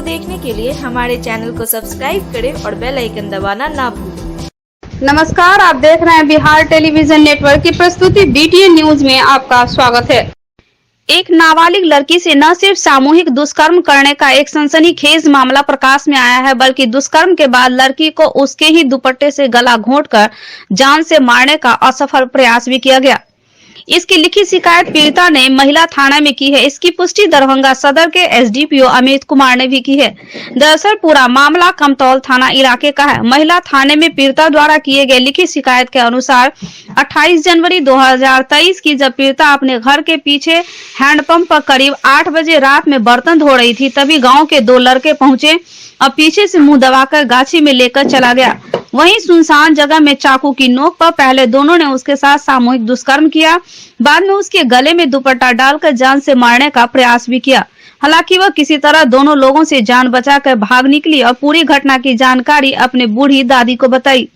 देखने के लिए हमारे चैनल को सब्सक्राइब करें और बेल आइकन दबाना ना भूलें। नमस्कार, आप देख रहे हैं बिहार टेलीविजन नेटवर्क की प्रस्तुति BTN न्यूज में आपका स्वागत है। एक नाबालिग लड़की से न सिर्फ सामूहिक दुष्कर्म करने का एक सनसनीखेज मामला प्रकाश में आया है, बल्कि दुष्कर्म के बाद लड़की को उसके ही दुपट्टे से गला घोंटकर जान से मारने का असफल प्रयास भी किया गया। इसकी लिखित शिकायत पीड़िता ने महिला थाना में की है। इसकी पुष्टि दरभंगा सदर के SDPO अमित कुमार ने भी की है। दरअसल पूरा मामला कमतौल थाना इलाके का है। महिला थाने में पीड़िता द्वारा किए गए लिखित शिकायत के अनुसार 28 जनवरी 2023 की जब पीड़िता अपने घर के पीछे हैंडपंप पर करीब 8 बजे रात में बर्तन धो रही थी, तभी गाँव के 2 लड़के पहुंचे और पीछे से मुंह दबाकर गाछी में लेकर चला गया। वहीं सुनसान जगह में चाकू की नोक पर पहले दोनों ने उसके साथ सामूहिक दुष्कर्म किया, बाद में उसके गले में दुपट्टा डालकर जान से मारने का प्रयास भी किया। हालांकि वह किसी तरह दोनों लोगों से जान बचाकर भाग निकली और पूरी घटना की जानकारी अपने बूढ़ी दादी को बताई।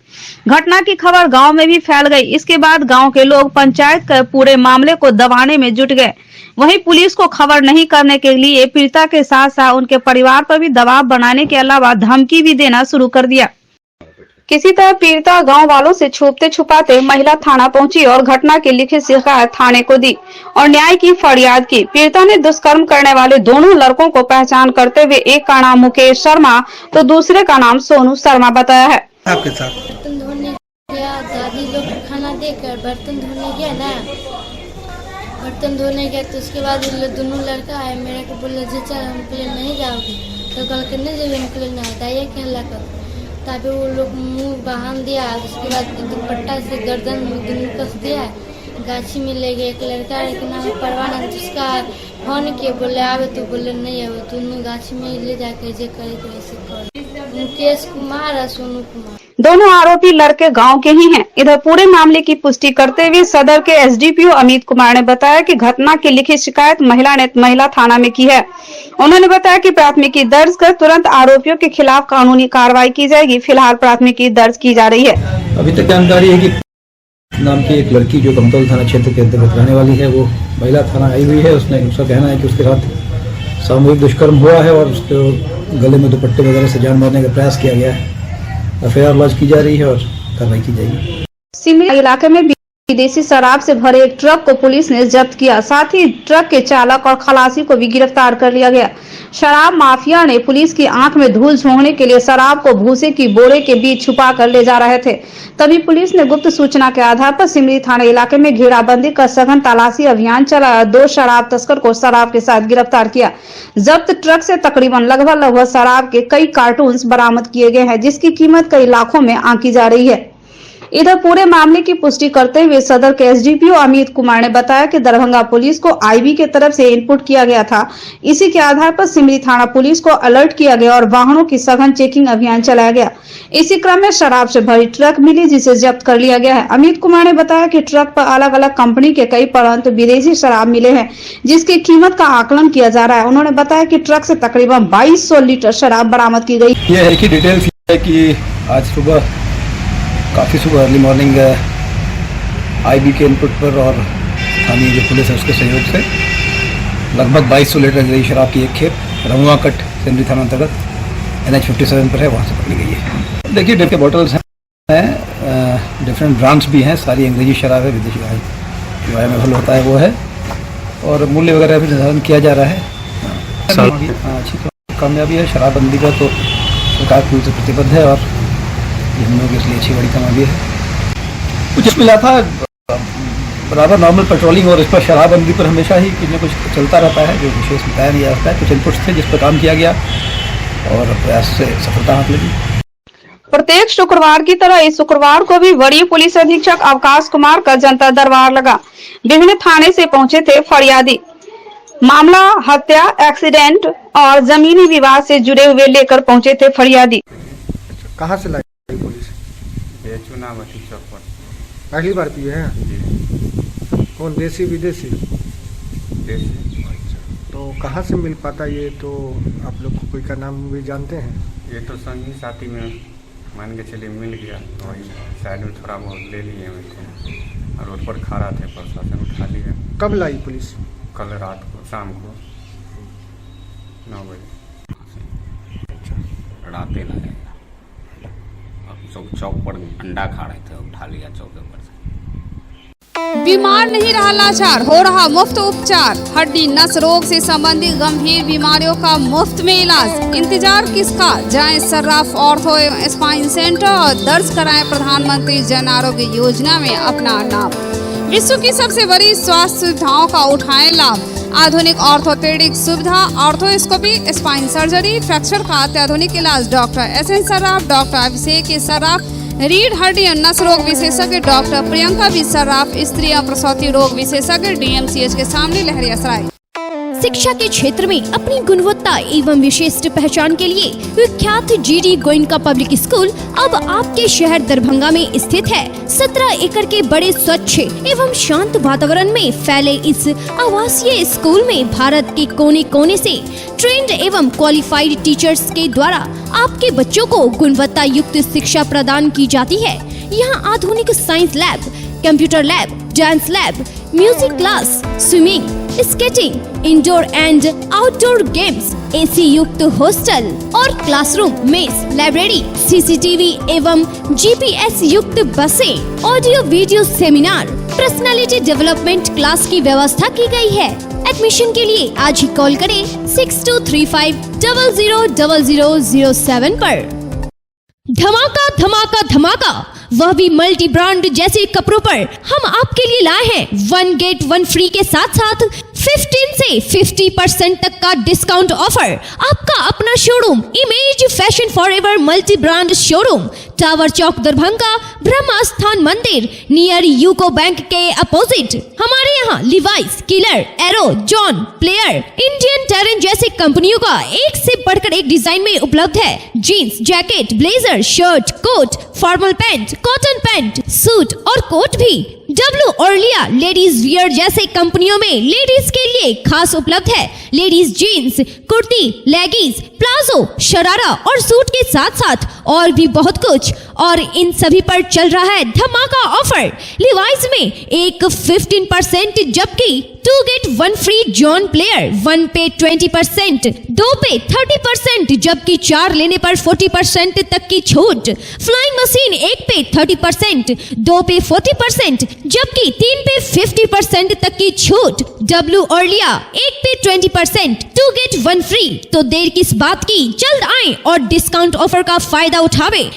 घटना की खबर गांव में भी फैल गई। इसके बाद गांव के लोग पंचायत कर पूरे मामले को दबाने में जुट गए। वहीं पुलिस को खबर नहीं करने के लिए पीड़िता के साथ साथ उनके परिवार पर भी दबाव बनाने के अलावा धमकी भी देना शुरू कर दिया। किसी तरह पीड़िता गांव वालों से छुपते छुपाते महिला थाना पहुंची और घटना की लिखित शिकायत थाने को दी और न्याय की फरियाद की। पीड़िता ने दुष्कर्म करने वाले दोनों लड़कों को पहचान करते हुए एक का नाम मुकेश शर्मा तो दूसरे का नाम सोनू शर्मा बताया है। आपके साथ बर्तन धोने गया, दादी लोग खाना देकर बर्तन धोने गया ना, बर्तन धोने गया तो उसके बाद दोनों लड़का है मेरे को बोले जी चल हम प्लेन नहीं जाओगे, तो कल के नहीं जब हम प्लेन नहीं बताइए क्या लगा, तभी वो लोग मुंह बांध दिया। उसके बाद दुपट्टा से गर्दन में कस दिया, गाछी में ले गए। एक लड़का एक नाम परवाना जिसका फोन किए बोले आवे तो बोले नहीं आवे, दोनों गाछी में ले जाके जे करे तो ऐसे कर। मुकेश कुमार और सोनू कुमार दोनों आरोपी लड़के गांव के ही हैं। इधर पूरे मामले की पुष्टि करते हुए सदर के SDPO अमित कुमार ने बताया कि घटना की लिखित शिकायत महिला ने महिला थाना में की है। उन्होंने बताया कि प्राथमिकी दर्ज कर तुरंत आरोपियों के खिलाफ कानूनी कार्रवाई की जाएगी। फिलहाल प्राथमिकी दर्ज की जा रही है। अभी तक जानकारी है कि नाम की एक लड़की जो कमतौल थाना क्षेत्र के अंतर्गत रहने वाली है, वो महिला थाना आई हुई है। उसका कहना है कि उसके साथ सामूहिक दुष्कर्म हुआ है और उसको गले में दुपट्टे वगैरह से जान मारने का प्रयास किया गया है। FIR लॉन्च की जा रही है और कार्रवाई की जाएगी। सिमरी इलाके में विदेशी शराब से भरे एक ट्रक को पुलिस ने जब्त किया, साथ ही ट्रक के चालक और खलासी को भी गिरफ्तार कर लिया गया। शराब माफिया ने पुलिस की आंख में धूल झोंकने के लिए शराब को भूसे की बोरे के बीच छुपा कर ले जा रहे थे। तभी पुलिस ने गुप्त सूचना के आधार पर सिमरी थाना इलाके में घेराबंदी कर सघन तलाशी अभियान चलाया। 2 शराब तस्कर को शराब के साथ गिरफ्तार किया। जब्त ट्रक से तकरीबन लगभग शराब के कई कार्टून बरामद किए गए हैं, जिसकी कीमत कई लाखों में आंकी जा रही है। इधर पूरे मामले की पुष्टि करते हुए सदर के SDPO अमित कुमार ने बताया कि दरभंगा पुलिस को IB के तरफ से इनपुट किया गया था। इसी के आधार पर सिमरी थाना पुलिस को अलर्ट किया गया और वाहनों की सघन चेकिंग अभियान चलाया गया। इसी क्रम में शराब से भरी ट्रक मिली, जिसे जब्त कर लिया गया है। अमित कुमार ने बताया कि ट्रक पर अलग अलग कंपनी के कई परंतु विदेशी शराब मिले हैं, जिसकी कीमत का आकलन किया जा रहा है। उन्होंने बताया कि ट्रक से तकरीबन 2200 लीटर शराब बरामद की गई। ये है कि डिटेल है कि आज सुबह काफ़ी सुबह अर्ली मॉर्निंग IB के इनपुट पर और स्थानीय जो पुलिस है उसके सहयोग से लगभग 2200 लीटर गई शराब की एक खेप रमुआ कट सिमरी थाना अंतर्गत NH57 पर है, वहाँ से पकड़ी गई है। देखिए डिफरेंट बॉटल्स हैं, डिफरेंट ब्रांड्स भी हैं, सारी अंग्रेजी शराब है, विदेशी जो अवेलेबल होता है वो है और मूल्य वगैरह भी निर्धारण किया जा रहा है। अच्छी कामयाबी है शराबबंदी का, तो सरकार पूरी से प्रतिबद्ध है और हम लोग इसलिए अच्छी बड़ी कामयाबी है। कुछ मिला था बराबर नॉर्मल पेट्रोलिंग और इस पर शराबबंदी पर हमेशा ही कुछ न कुछ चलता रहता है, जो विशेष बताया नहीं जा सकता है। कुछ इनपुट्स थे जिस पर काम किया गया और प्रयास से सफलता हाथ लगी। प्रत्येक शुक्रवार की तरह इस शुक्रवार को भी वरीय पुलिस अधीक्षक अवकाश कुमार का जनता दरबार लगा। विभिन्न थाने से पहुंचे थे फरियादी। मामला हत्या, एक्सीडेंट और जमीनी विवाद से जुड़े हुए लेकर पहुंचे थे फरियादी। कहाँ से लाई पुलिस? ये चुनावती चौक पर। पहली बार पिए हैं? जी। कौन, देसी विदेशी? देसी। तो कहाँ से मिल पाता ये? तो आप लोग कोई का नाम भी जानते हैं? ये तो संगी साथी में मान के चलिए मिल गया, वही साइड में थोड़ा बहुत ले लिए हुए थे और रोड पर खड़ा थे, प्रशासन उठा लिया। कब लाई पुलिस? कल रात को शाम को 9 बजे। डराते ना जाए। चौक पर अंडा खा रहे थे, उठा लिया चौक पर से। बीमार नहीं रहा लाचार, हो रहा मुफ्त उपचार। हड्डी नस रोग से संबंधित गंभीर बीमारियों का मुफ्त में इलाज। इंतजार किसका, जाएं सर्राफ ऑर्थो एवं स्पाइन सेंटर और दर्ज कराएं प्रधानमंत्री जन आरोग्य योजना में अपना नाम। विश्व की सबसे बड़ी स्वास्थ्य सुविधाओं का उठाएं लाभ। आधुनिक ऑर्थोपेडिक सुविधा, ऑर्थोस्कोपी, स्पाइन सर्जरी, फ्रैक्चर का अत्याधुनिक इलाज। Doctor S N Sarraf, doctor Abhishek Sarraf, रीढ़ हड्डी और नस रोग विशेषज्ञ डॉक्टर प्रियंका बी सर्राफ, स्त्री और प्रसूति रोग विशेषज्ञ DMCH के सामने लहरियासराय। शिक्षा के क्षेत्र में अपनी गुणवत्ता एवं विशिष्ट पहचान के लिए विख्यात GD गोयनका पब्लिक स्कूल अब आपके शहर दरभंगा में स्थित है। 17 एकड़ के बड़े स्वच्छ एवं शांत वातावरण में फैले इस आवासीय स्कूल में भारत के कोने कोने से ट्रेंड एवं क्वालिफाइड टीचर्स के द्वारा आपके बच्चों को गुणवत्ता युक्त शिक्षा प्रदान की जाती है। यहाँ आधुनिक science lab, computer lab, dance lab, music class, swimming, skating, indoor and outdoor games, AC युक्त हॉस्टल और क्लासरूम, मेस, लाइब्रेरी, CCTV एवं GPS युक्त बसें, audio video seminar, personality development class की व्यवस्था की गई है। एडमिशन के लिए आज ही कॉल करें 6235000007 पर। धमाका धमाका धमाका, वह भी मल्टी ब्रांड जैसे कपड़ों पर हम आपके लिए लाए हैं 1 गेट 1 फ्री के साथ साथ 15 से 50% तक का डिस्काउंट ऑफर। आपका अपना showroom image fashion forever multi brand showroom, tower Chowk Darbhanga, Brahma Sthan मंदिर नियर यूको बैंक के अपोजिट। हमारे यहाँ Levi's, Killer, Arrow, John, Player, Indian Terrain जैसे कंपनियों का एक से बढ़कर एक डिजाइन में उपलब्ध है। Jeans, jacket, blazer, shirt, coat, formal pant, cotton pant, suit और कोट भी। डब्लू ऑर्लिया लेडीज वियर जैसे कंपनियों में लेडीज के लिए खास उपलब्ध है। Ladies jeans, kurti, leggings, palazzo, sharara और सूट के साथ साथ और भी बहुत कुछ। और इन सभी पर चल रहा है धमाका ऑफर। लिवाइस में एक 15% जबकि 2 गेट 1 फ्री जॉन प्लेयर, 1 पे 20%, 2 पे 30% जबकि 4 लेने पर 40% तक की छूट। फ्लाइंग मशीन 1 पे 30%, 2 पे 40% जबकि 3 पे 50% तक की छूट। डब्लू ऑर्लिया 1 पे 20%, 2 गेट 1 फ्री। तो देर किस बात की, जल्द आएं और डिस्काउंट ऑफर का फायदा उठावे।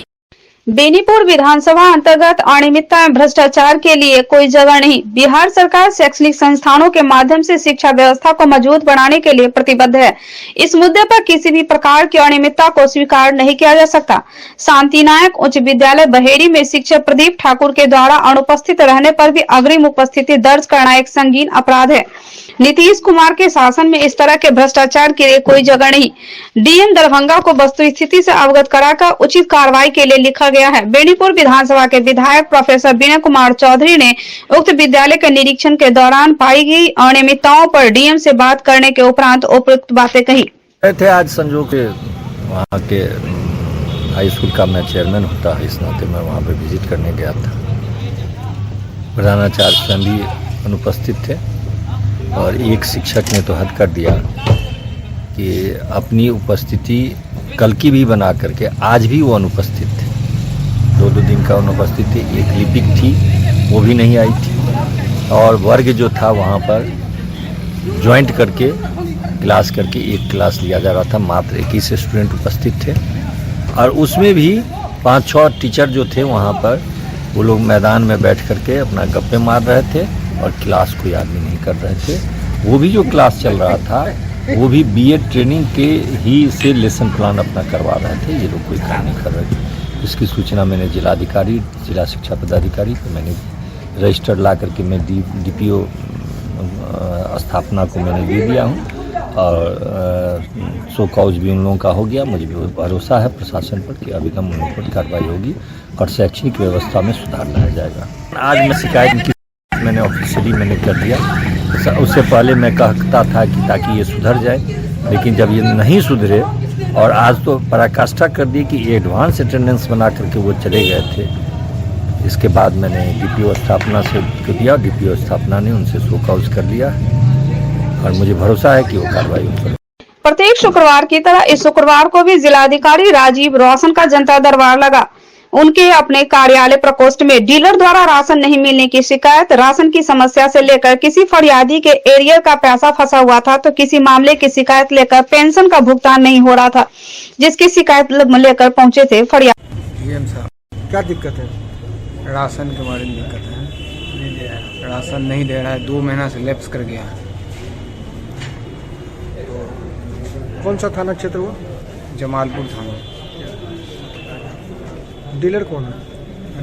बेनीपुर विधानसभा अंतर्गत अनियमितता एवं भ्रष्टाचार के लिए कोई जगह नहीं। बिहार सरकार शैक्षणिक संस्थानों के माध्यम से शिक्षा व्यवस्था को मजबूत बनाने के लिए प्रतिबद्ध है। इस मुद्दे पर किसी भी प्रकार की अनियमितता को स्वीकार नहीं किया जा सकता। शांति नायक उच्च विद्यालय बहेड़ी में शिक्षक प्रदीप ठाकुर के द्वारा अनुपस्थित रहने पर भी अग्रिम उपस्थिति दर्ज करना एक संगीन अपराध है। नीतीश कुमार के शासन में इस तरह के भ्रष्टाचार के लिए कोई जगह नहीं। DM दरभंगा को वस्तुस्थिति से अवगत कराकर उचित कार्रवाई के लिए लिखा गया है। बेनीपुर विधानसभा के विधायक प्रोफेसर विनय कुमार चौधरी ने उक्त विद्यालय के निरीक्षण के दौरान पाई गई अनियमितताओं पर DM से बात करने के उपरांत उपयुक्त बातें कही थे। आज संजोग के वहाँ के हाई स्कूल का मैं चेयरमैन होता है, इस नाते मैं वहाँ पे विजिट करने गया था। प्रधानाचार्य स्वयं भी अनुपस्थित थे और एक शिक्षक ने तो हद कर दिया कि अपनी उपस्थिति कल की भी बना करके आज भी वो अनुपस्थित थे। 2 दिन का अनुपस्थित थे। एक लिपिक थी, वो भी नहीं आई थी। और वर्ग जो था वहाँ पर ज्वाइंट करके क्लास करके एक क्लास लिया जा रहा था। मात्र 21 स्टूडेंट उपस्थित थे और उसमें भी 5-6 टीचर जो थे वहाँ पर, वो लोग मैदान में बैठ करके अपना गप्पे मार रहे थे और क्लास कोई आदमी नहीं कर रहे थे। वो भी जो क्लास चल रहा था वो भी BEd ट्रेनिंग के ही से लेसन प्लान अपना करवा रहे थे। ये लोग कोई काम नहीं कर रहे थे। इसकी सूचना मैंने जिलाधिकारी, जिला शिक्षा पदाधिकारी को मैंने रजिस्टर ला करके मैं DPO स्थापना को मैंने दे दिया हूँ और सो कॉज भी उन लोगों का हो गया। मुझे भी भरोसा है प्रशासन पर कि अभिगम उन पर कार्रवाई होगी और शैक्षणिक व्यवस्था में सुधार लाया जाएगा। आज मैं शिकायत मैंने ऑफिशियली मैंने कर दिया। उससे पहले मैं कहता था कि ताकि ये सुधर जाए, लेकिन जब ये नहीं सुधरे और आज तो पराकाष्ठा कर दी कि एडवांस अटेंडेंस बना करके वो चले गए थे। इसके बाद मैंने DPO स्थापना से दिया, DPO स्थापना ने उनसे शो कॉज कर लिया और मुझे भरोसा है कि वो कार्रवाई करें। प्रत्येक शुक्रवार की तरह इस शुक्रवार को भी जिलाधिकारी राजीव रोशन का जनता दरबार लगा। उनके अपने कार्यालय प्रकोष्ठ में डीलर द्वारा राशन नहीं मिलने की शिकायत, राशन की समस्या से लेकर किसी फरियादी के एरियर का पैसा फंसा हुआ था तो किसी मामले की शिकायत लेकर पेंशन का भुगतान नहीं हो रहा था, जिसकी शिकायत लेकर पहुंचे थे फरियादी। डीएम साहब क्या दिक्कत है? राशन के बारे में दिक्कत है, नहीं दे रहा है, राशन नहीं दे रहा है, 2 महीना से लैप्स कर गया है। कौन सा थाना क्षेत्र हुआ? जमालपुर थाना। डीलर कौन है?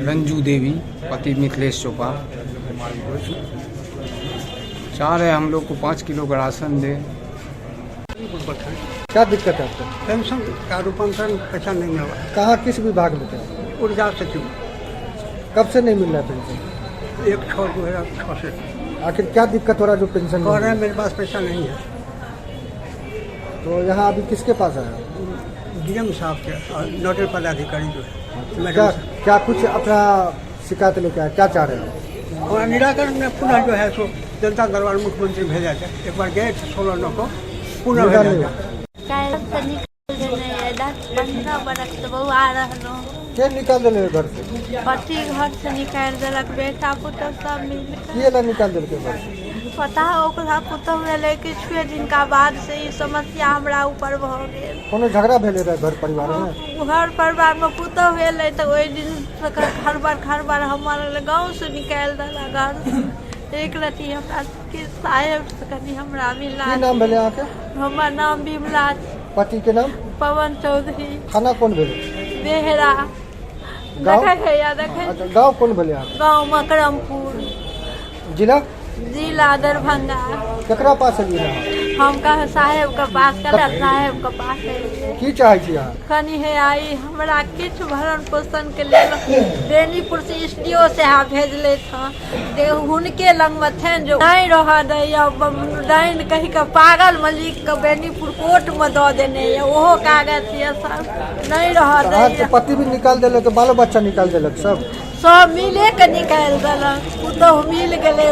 रंजू देवी, पति मिथिलेश चोपा। चाह रहे हम लोग को 5 किलो का राशन दे। क्या दिक्कत है आपको? पेंशन का रूपांतरण पैसा नहीं हुआ। कहाँ किस विभाग में थे? ऊर्जा सचिव। कब से नहीं मिल रहा पेंशन? 1/6/2006 से। आखिर क्या दिक्कत हो रहा है जो पेंशन कह रहे हैं मेरे पास पैसा नहीं है। तो यहाँ अभी किसके पास आया? डीएम साहब के और नोडल पदाधिकारी जो है। क्या क्या कुछ अपना शिकायत लेके आए, क्या चाह रहे हैं? और निराकरण में पुनः जो है सो जनता दरबार मुख्यमंत्री भेजा जाए। एक बार गए थे 16 नौ को, पुनः भेजा जाए। 10-15 बरस से बहु आ रहलो। के निकाल दिले घर से? पति घर से निकाल देलक, बेटा पुतह सब मिलकर। किए ला निकाल दिलके घर से? पता ओकरा पुतह भेलै किछु दिन का बाद से ई समस्या हमरा ऊपर भ गेल। कोनो झगड़ा भेले रहे घर परिवार में? घर परिवार में पुतह भेलै तो ओहि दिन खरबर हमारे गाँव से निकाल देला घर से। एक रति हमरा के साहेब से कनी हमरा मिला। की नाम भेले आके? हमर नाम बिमला। पति के नाम? पवन चौधरी। थाना कौन भेले? बेहरा। गाँव? देखे या देखे। अच्छा, गाँव कौन भेले आके? गाँव मकरमपुर। जिला? जिला दरभंगा। केकरा पास एलिए रहा? हम कहे साहेब के पास, कला साहेब के पास एलिए। की चाहे छी अहाँ? कनी है आई हमरा किछु भरण पोषण के लेल बेनीपुर से एसडीओ साहब भेजले था। दे हुनके लंग में थे जो नहीं रह दैया, डाइन कही के पागल मलिक के बेनीपुर कोर्ट में दे देने है, ओहो कागज ये सब नहीं रह दैया। पति भी निकाल देलक, बालो बच्चा निकाल देलक, सब मिले के निकाल देलक। पुतहु मिल गेले।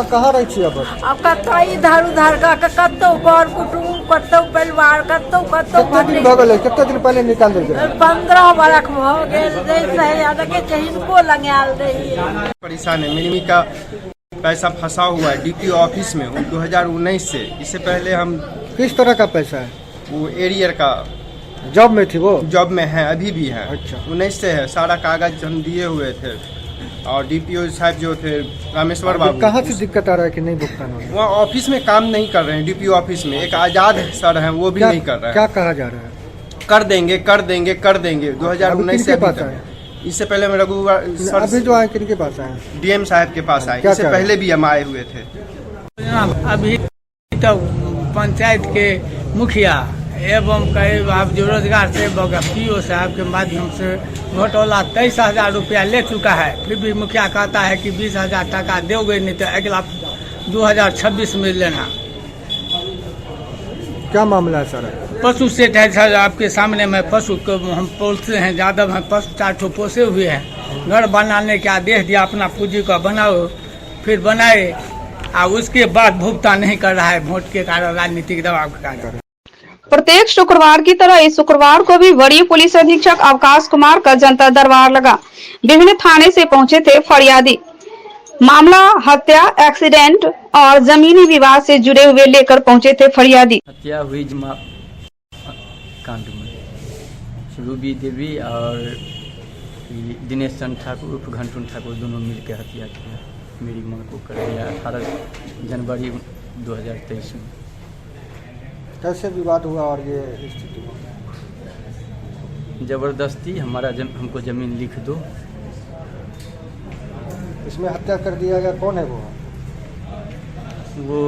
कहाँ रही छी अब? कतौ इधर उधर कतौ बर कुटुम, कतौ परिवार, कतौ कितने दिन भ गेलै? कितने दिन पहले निकाल देलकै? 15 बरख भ गेल। जैसे हिनको लगायल रही। परेशान है, मिनिमी का पैसा फंसा हुआ है डीपीओ ऑफिस में 2019 से। इससे पहले हम किस तरह का पैसा है? वो एरियर का जॉब में थी, वो जॉब में है, अभी भी है। अच्छा। 19 से है, सारा कागज हम दिए हुए थे। और डीपीओ साहब जो थे रामेश्वर बाबू, कहाँ से दिक्कत आ रहा है कि नहीं भुगतान हो रहा है? वहाँ ऑफिस में काम नहीं कर रहे हैं। डीपीओ ऑफिस में एक आजाद सर हैं, वो भी नहीं कर रहे हैं। क्या कहा जा रहा है? कर देंगे कर देंगे कर देंगे। 2019 से अभी तक। इससे पहले हम रघुवर सर अभी जो आए किनके पास आए? डीएम साहब के पास आए। इससे पहले भी हम आए हुए थे। अभी तो पंचायत के मुखिया एवं कई आप जो रोजगार सेवक पीओ साहब के माध्यम से घोटाला 23,000 रुपया ले चुका है। फिर भी मुखिया कहता है कि 20,000 टका दोगे, नहीं तो अगला 2026 में लेना। क्या मामला है सर? पशु सेठ है सर, आपके सामने में पशु को हम पोसते हैं, यादव हैं, पशु 4 ठो पोसे हुए हैं। घर बनाने का आदेश दिया, अपना पूंजी का बनाओ, फिर बनाए और उसके बाद भुगतान नहीं कर रहा है वोट के कारण, राजनीतिक दबाव के कारण। प्रत्येक शुक्रवार की तरह इस शुक्रवार को भी वरीय पुलिस अधीक्षक अवकाश कुमार का जनता दरबार लगा। विभिन्न थाने से पहुंचे थे फरियादी। मामला हत्या, एक्सीडेंट और जमीनी विवाद से जुड़े हुए लेकर पहुंचे थे फरियादी। हत्या हुई जमा कांड में रूबी देवी और दिनेश चंद ठाकुर उर्फ घंटून ठाकुर दोनों मिलकर हत्या किया। मेरी मां को कर दिया 18 जनवरी 2023 में। कैसे विवाद हुआ और ये स्थिति? जबरदस्ती हमको जमीन लिख दो। इसमें हत्या कर दिया गया, कौन है वो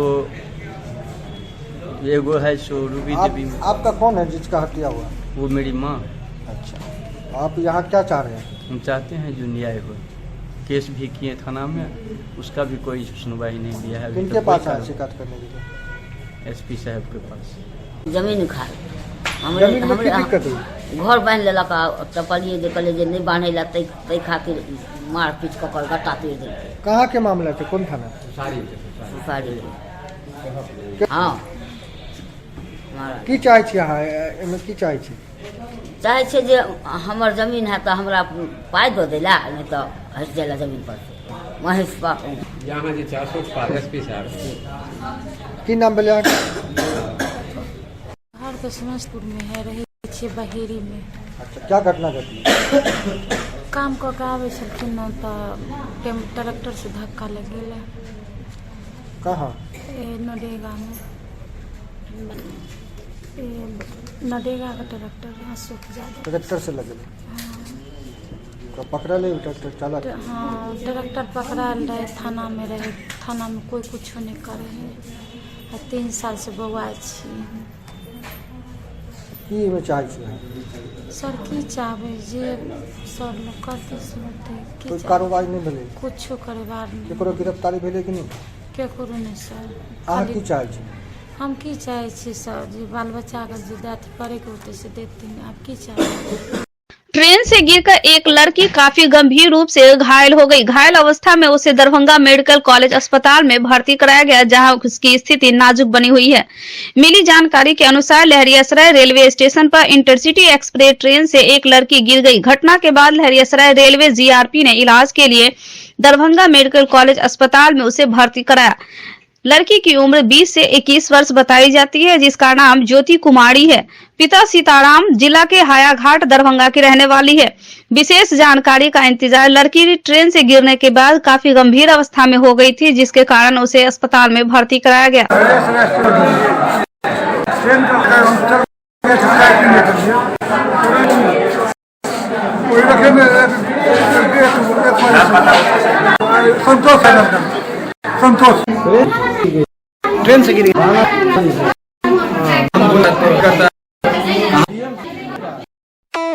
एगो है सो रूबी देवी। आपका कौन है जिसका हत्या हुआ? वो मेरी माँ। अच्छा, आप यहाँ क्या चाह रहे हैं? हम चाहते हैं जो न्याय हो। केस भी किए थाना में, उसका भी कोई सुनवाई नहीं दिया है। किनके पास आए शिकायत करने के लिए? एसपी साहब के पास। जमीन खा जमीन में क्या दिक्कत हुई? घर बांध लेलक, चपलिए देखले जे नहीं बांधे ला तै खातिर मार पीट कर गट्टा तोड़ दे। कहाँ के मामला थे, कौन थाना? हाँ, महाराज की चाहे छी अहाँ एहिमे की चाहे छी? चाहे छे जे हमर जमीन है तो हमरा पाई दो देला, नहीं तो हट जाला जमीन पर महेश पाक यहाँ जे चासो पार एसपी साहब की नाम भेलै अहाँके? बिहार के समस्तीपुर में है, रही छे बहेरी में। अच्छा, क्या घटना घटली? काम कऽ के आबै छलखिन न तऽ ट्रैक्टर से धक्का लग गेलै। कहाँ? नरेगा में, नरेगा का ट्रैक्टर अशोक यादव। ट्रैक्टर से लगे तो पकड़ा ले ट्रैक्टर चालक? हाँ, ट्रैक्टर पकड़ाल रहे, थाना में रहे, थाना में कोई कुछ नहीं करे है। 3 साल से बौआ छी। की में चाहे छी? सर की चाहबे जे सर लोग करते सुनते कोई कार्रवाई नहीं भेलै? कुछो करबार नहीं। केकरो गिरफ्तारी भेलै कि नहीं? केकरो नहीं सर। अहाँ की चाहे छी? हम की चाहे छी सर जी, बाल बच्चा के जे देत करे के होते से देते हैं। आप की चाहे? ट्रेन से गिरकर एक लड़की काफी गंभीर रूप से घायल हो गई। घायल अवस्था में उसे दरभंगा मेडिकल कॉलेज अस्पताल में भर्ती कराया गया, जहां उसकी स्थिति नाजुक बनी हुई है। मिली जानकारी के अनुसार लहरियासराय रेलवे स्टेशन पर इंटरसिटी एक्सप्रेस ट्रेन से एक लड़की गिर गई। घटना के बाद लहरियासराय रेलवे जीआरपी ने इलाज के लिए दरभंगा मेडिकल कॉलेज अस्पताल में उसे भर्ती कराया। लड़की की उम्र 20 से 21 वर्ष बताई जाती है, जिसका नाम ज्योति कुमारी है। पिता सीताराम जिला के हायाघाट दरभंगा की रहने वाली है। विशेष जानकारी का इंतजार। लड़की ट्रेन से गिरने के बाद काफी गंभीर अवस्था में हो गई थी, जिसके कारण उसे अस्पताल में भर्ती कराया गया। संतोष ट्रेन से गिरी।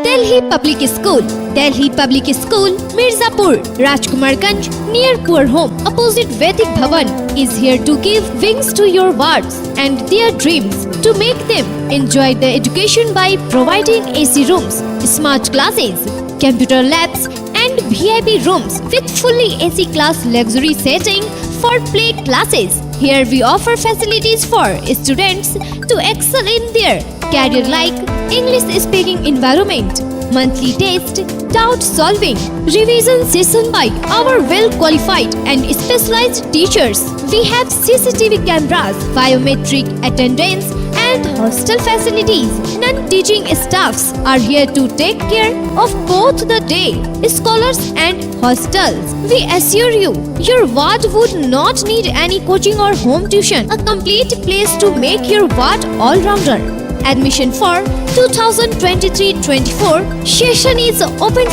Delhi public school Mirzapur, Rajkumarganj, near Poor Home, opposite Vedic Bhavan, is here to give wings to your words and their dreams, to make them enjoy the education by providing AC rooms, smart classes, computer labs and VIP rooms with fully AC class luxury setting for play classes. Here we offer facilities for students to excel in their career like English speaking environment, monthly test, doubt solving, revision session by our well qualified and specialized teachers. We have CCTV cameras, biometric attendance and hostel facilities. Non-teaching staffs are here to take care of both the day scholars and hostels. We assure you, your ward would not need any coaching or home tuition. A complete place to make your ward all-rounder. Admission for 2023-24 session is open.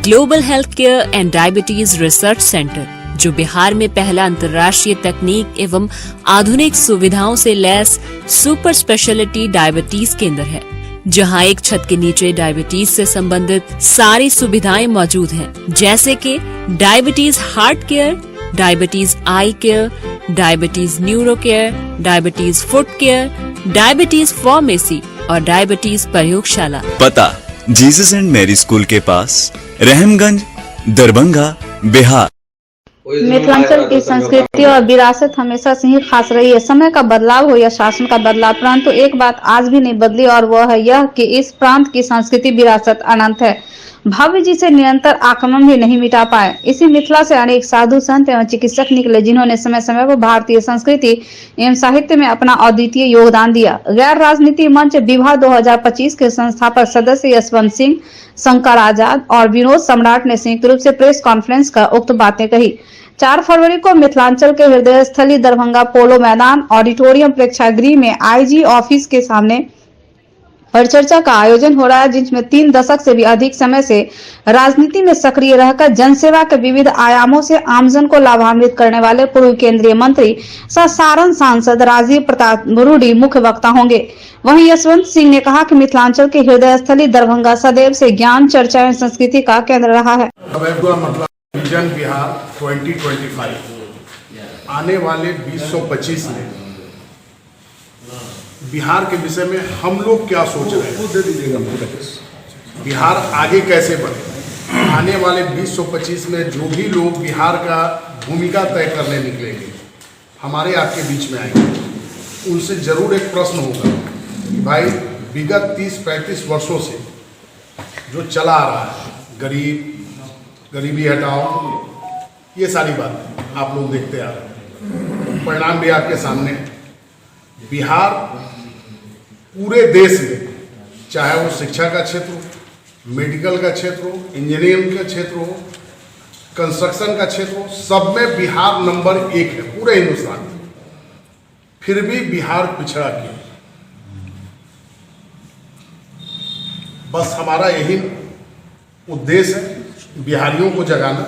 Global health care and diabetes research centre, जो बिहार में पहला अंतर्राष्ट्रीय तकनीक एवं आधुनिक सुविधाओं से lace super speciality diabetes केंद्र है, जहां एक छत के नीचे डायबिटीज से संबंधित सारी सुविधाएं मौजूद हैं, जैसे कि diabetes heart care, diabetes eye care, diabetes neuro care, diabetes foot care, diabetes pharmacy और डायबिटीज प्रयोगशाला। पता जीसस एंड मैरी स्कूल के पास, रहमगंज, दरभंगा, बिहार। मिथिलांचल की संस्कृति और विरासत हमेशा से ही खास रही है। समय का बदलाव हो या शासन का बदलाव, परंतु एक बात आज भी नहीं बदली, और वह है यह कि इस प्रांत की संस्कृति विरासत अनंत है, भव्य, जिसे निरंतर आक्रमण भी नहीं मिटा पाए। इसी मिथिला से अनेक साधु संत एवं चिकित्सक निकले, जिन्होंने समय समय पर भारतीय संस्कृति एवं साहित्य में अपना अद्वितीय योगदान दिया। गैर राजनीति मंच विवाह 2025 के संस्थापक सदस्य यशवंत सिंह, शंकर आजाद और विनोद सम्राट ने संयुक्त रूप से प्रेस कॉन्फ्रेंस कर उक्त बातें कही। 4 फरवरी को मिथिलांचल के हृदय स्थली दरभंगा पोलो मैदान ऑडिटोरियम प्रेक्षागृह में आईजी ऑफिस के सामने परिचर्चा का आयोजन हो रहा है, जिसमें 3 दशक से भी अधिक समय से राजनीति में सक्रिय रहकर जनसेवा के विविध आयामों से आमजन को लाभान्वित करने वाले पूर्व केंद्रीय मंत्री सह सारण सांसद राजीव प्रताप रूडी मुख्य वक्ता होंगे। वहीं यशवंत सिंह ने कहा कि मिथिलांचल के हृदय स्थली दरभंगा सदैव से ज्ञान, चर्चा एवं संस्कृति का केंद्र रहा है। विजन बिहार 2025 आने वाले 2025 में बिहार के विषय में हम लोग क्या सोच रहे हैं, बिहार आगे कैसे बढ़े। आने वाले 2025 में जो भी लोग बिहार का भूमिका तय करने निकलेंगे, हमारे आपके बीच में आएंगे उनसे जरूर एक प्रश्न होगा कि भाई विगत 30-35 वर्षों से जो चला आ रहा है, गरीबी हटाओ, ये सारी बातें आप लोग देखते आ रहे हैं, परिणाम भी आपके सामने। बिहार पूरे देश में, चाहे वो शिक्षा का क्षेत्र हो, मेडिकल का क्षेत्र हो, इंजीनियरिंग का क्षेत्र हो, कंस्ट्रक्शन का क्षेत्र हो, सब में बिहार नंबर 1 है पूरे हिंदुस्तान में। फिर भी बिहार पिछड़ा क्यों? बस हमारा यही उद्देश्य है, बिहारियों को जगाना,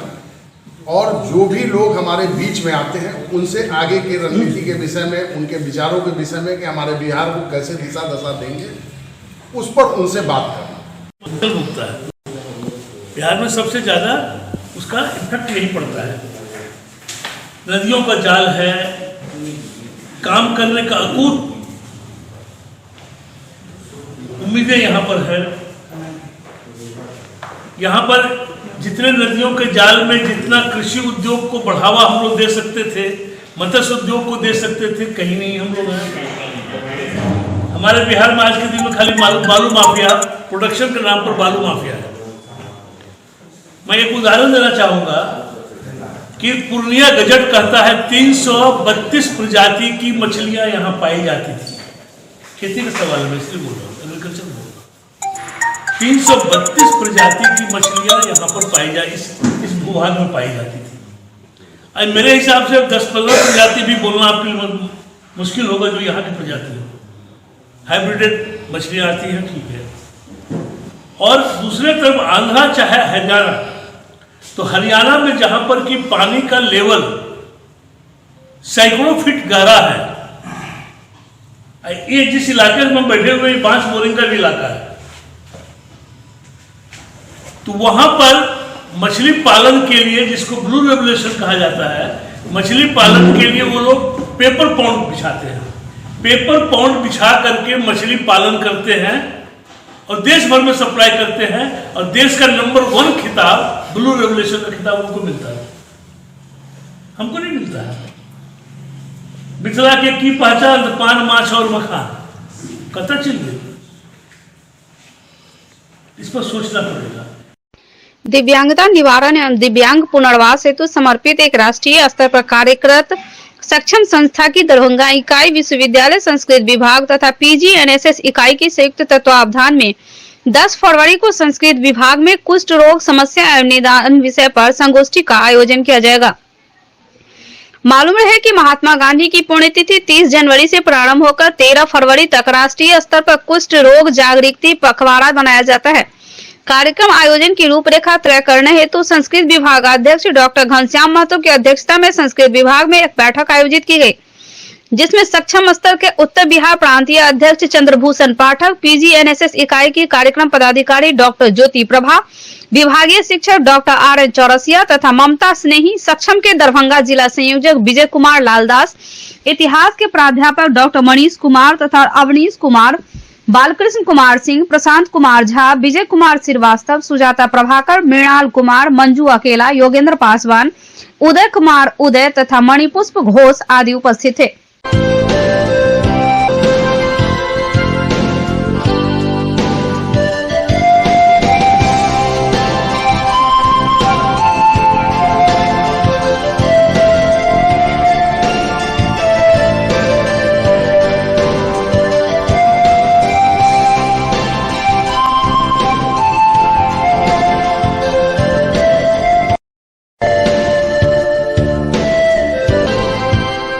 और जो भी लोग हमारे बीच में आते हैं उनसे आगे की रणनीति के विषय में, उनके विचारों के विषय में कि हमारे बिहार को कैसे दिशा दशा देंगे, उस पर उनसे बात करना। जल मुक्ता है बिहार में, सबसे ज़्यादा उसका इफेक्ट यही पड़ता है। नदियों का जाल है, काम करने का अकूत उम्मीदें यहाँ पर है। यहाँ पर जितने नदियों के जाल में जितना कृषि उद्योग को बढ़ावा हम लोग दे सकते थे, मत्स्य उद्योग को दे सकते थे, कहीं नहीं हम लोग हैं। हमारे बिहार में आज के दिन में खाली बालू माफिया, प्रोडक्शन के नाम पर बालू माफिया है। मैं एक उदाहरण देना चाहूँगा कि पूर्णिया गजट कहता है 332 प्रजाति की मछलियाँ यहाँ पाई जाती थी। खेती का सवाल है, इसलिए बोल रहा हूँ, एग्रीकल्चर बोल रहा हूँ। 332 प्रजाति की मछलियाँ यहाँ पर पाई इस भूभाग में पाई जाती थी। अब मेरे हिसाब से 10-15 प्रजाति भी बोलना आपके लिए मुश्किल होगा जो यहाँ की प्रजाति हो। हाइब्रिडेड मछलियाँ आती हैं, ठीक है। और दूसरे तरफ आंध्रा चाहे हरियाणा, तो हरियाणा में जहाँ पर कि पानी का लेवल सैकड़ों फीट गहरा है, ये जिस इलाके में बैठे हुए बांस बोरिंग का भी इलाका है, तो वहां पर मछली पालन के लिए, जिसको ब्लू रेवोल्यूशन कहा जाता है, मछली पालन के लिए वो लोग पेपर पॉन्ड बिछाते हैं। पेपर पॉन्ड बिछा करके मछली पालन करते हैं और देश भर में सप्लाई करते हैं, और देश का नंबर 1 खिताब, ब्लू रेवोल्यूशन का खिताब उनको मिलता है, हमको नहीं मिलता है। मिथिला के की पहचान पान, माछ और मखान कतः चल गई, इस पर सोचना पड़ेगा। दिव्यांगता निवारण एवं दिव्यांग पुनर्वास हेतु समर्पित एक राष्ट्रीय स्तर पर कार्यरत सक्षम संस्था की दरभंगा इकाई विश्वविद्यालय संस्कृत विभाग तथा PGNSS इकाई की संयुक्त तत्वावधान में 10 फरवरी को संस्कृत विभाग में कुष्ठ रोग समस्या एवं निदान विषय पर संगोष्ठी का आयोजन किया जाएगा। मालूम है कि महात्मा गांधी की पुण्यतिथि 30 जनवरी से प्रारंभ होकर 13 फरवरी तक राष्ट्रीय स्तर पर कुष्ठ रोग जागृति पखवाड़ा बनाया जाता है। कार्यक्रम आयोजन की रूपरेखा तय करने हेतु संस्कृत विभाग अध्यक्ष डॉक्टर घनश्याम महतो की अध्यक्षता में संस्कृत विभाग में एक बैठक आयोजित की गई, जिसमें सक्षम स्तर के उत्तर बिहार प्रांतीय अध्यक्ष चंद्रभूषण पाठक, PGNSS इकाई की कार्यक्रम पदाधिकारी डॉक्टर ज्योति प्रभा, विभागीय शिक्षक डॉक्टर RN चौरसिया तथा ममता स्नेही, सक्षम के दरभंगा जिला संयोजक विजय कुमार लालदास, इतिहास के प्राध्यापक डॉक्टर मनीष कुमार तथा अवनीश कुमार, बालकृष्ण कुमार सिंह, प्रशांत कुमार झा, विजय कुमार श्रीवास्तव, सुजाता प्रभाकर, मृणाल कुमार, मंजू अकेला, योगेंद्र पासवान, उदय कुमार उदय तथा मणिपुष्प घोष आदि उपस्थित थे।